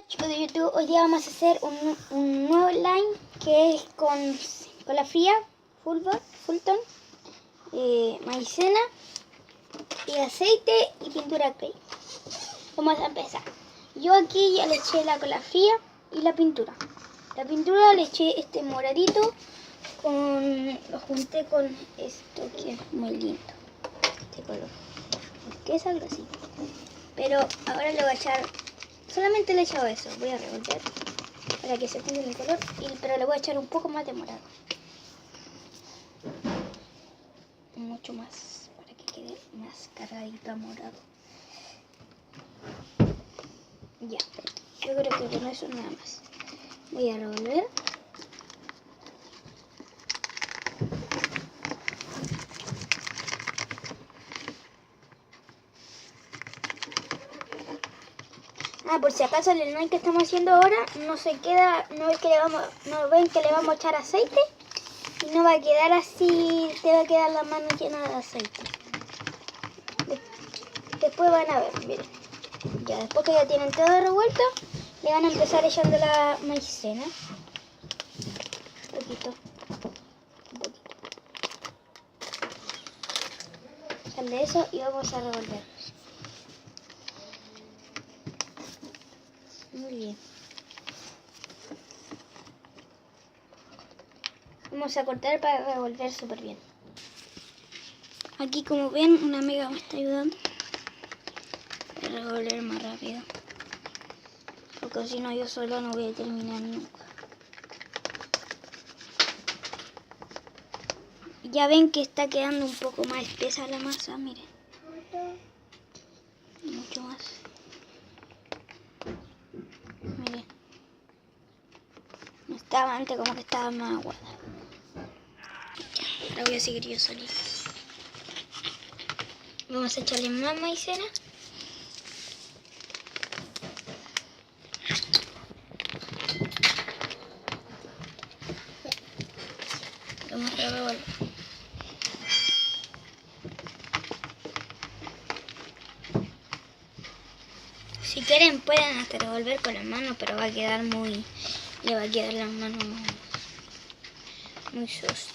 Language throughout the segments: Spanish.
Chicos de YouTube, hoy día vamos a hacer un nuevo line que es con la fría, Fulton, maicena y aceite y pintura acrílica. Vamos a empezar. Yo aquí ya le eché la cola fría y la pintura. La pintura le eché este moradito, lo junté con esto que es muy lindo, este color, que es algo así. Pero ahora le voy a echar, solamente le he echado eso, voy a revolver para que se junte el color, pero le voy a echar un poco más de morado. Mucho más, para que quede más cargadito a morado. Ya, yo creo que con eso nada más. Voy a revolver. Por si acaso el line que estamos haciendo ahora no se queda, no ven que le vamos a echar aceite y no va a quedar así, te va a quedar la mano llena de aceite. Después van a ver, miren. Ya después que ya tienen todo revuelto, le van a empezar echando la maicena. Un poquito. Sale eso y vamos a revolver. Muy bien. Vamos a cortar para revolver súper bien. Aquí, como ven, una amiga me está ayudando a revolver más rápido, porque si no yo solo no voy a terminar nunca. Ya ven que está quedando un poco más espesa la masa, miren. Mucho más. Miren. No estaba antes, como que estaba más aguada. Ya, ahora voy a seguir yo solita. Vamos a echarle más maicena. Vamos a revolver. Si quieren pueden hasta revolver con las manos, pero va a quedar le va a quedar las manos muy sucias.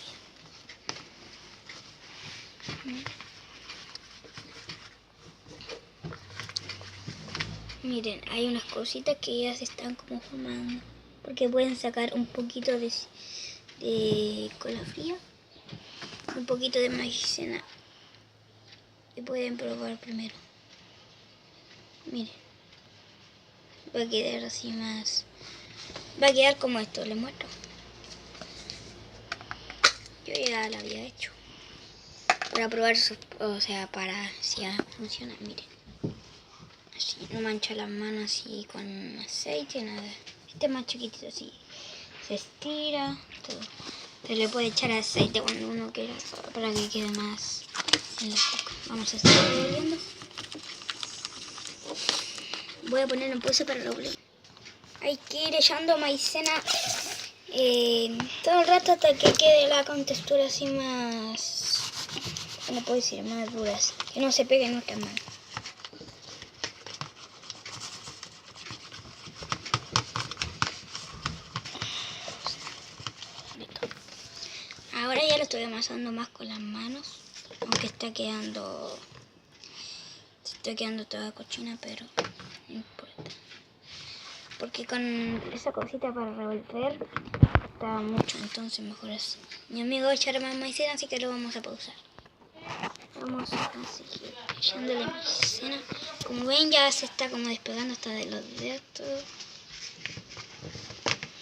Miren, hay unas cositas que ya se están como formando, porque pueden sacar un poquito de cola fría, un poquito de maicena y pueden probar primero. Miren, va a quedar así más, va a quedar como esto, les muestro. Yo ya lo había hecho para probar, o sea, para si ya funciona. Miren, así, no mancha las manos así con aceite, nada. Este es más chiquitito, así se estira todo. Se le puede echar aceite cuando uno quiera para que quede más en la boca. Vamos a estar revolviendo. Voy a poner en pausa para revolver. Hay que ir echando maicena todo el rato hasta que quede la contextura así más, no puedo decir, más duras, que no se pegue en nuestras manos. Ahora ya lo estoy amasando más con las manos, aunque está quedando toda cochina, pero no importa. Porque con esa cosita para revolver está mucho, entonces mejor así. Mi amigo va a echar más maicena, así que lo vamos a pausar. Vamos a seguir echándole maicena. Como ven, ya se está como despegando hasta de los dedos todo.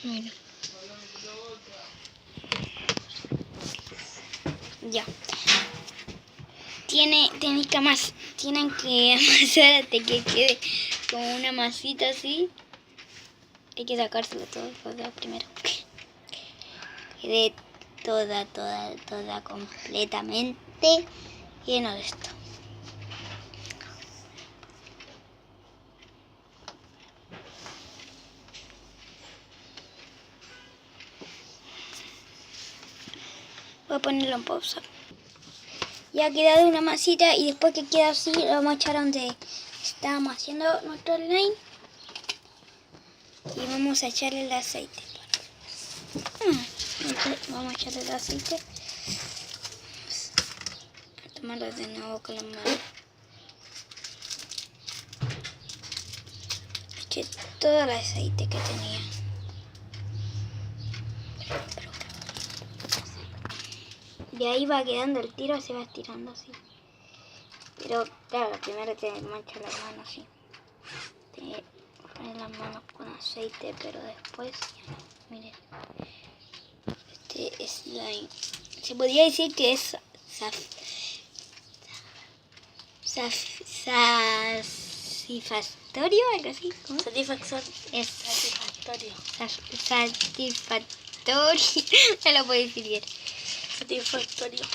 Miren. Ya. Tienen que amasar hasta que quede como una masita así. Hay que sacárselo todo primero. Quede toda completamente lleno de esto. Voy a ponerlo en pausa. Ya ha quedado una masita y después que queda así lo vamos a echar donde estábamos haciendo nuestro line. Y vamos a echarle el aceite. Vamos a echarle el aceite. Vamos a tomarlo de nuevo con la mano. Eché todo el aceite que tenía. De ahí va quedando el tiro, se va estirando así. Pero claro, primero te mancha las manos así. Te pones las manos con aceite, pero después, miren. Este es slime. Se podría decir que es satisfactorio, algo así. ¿Cómo? Satisfactorio. Es satisfactorio. No lo puedo decir bien. Satisfactorio.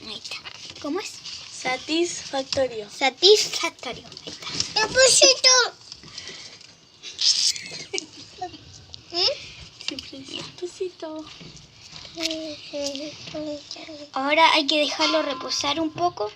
Ahí está. ¿Cómo es? Satisfactorio. Satisfactorio. Ahí está. Despacito. Ahora hay que dejarlo reposar un poco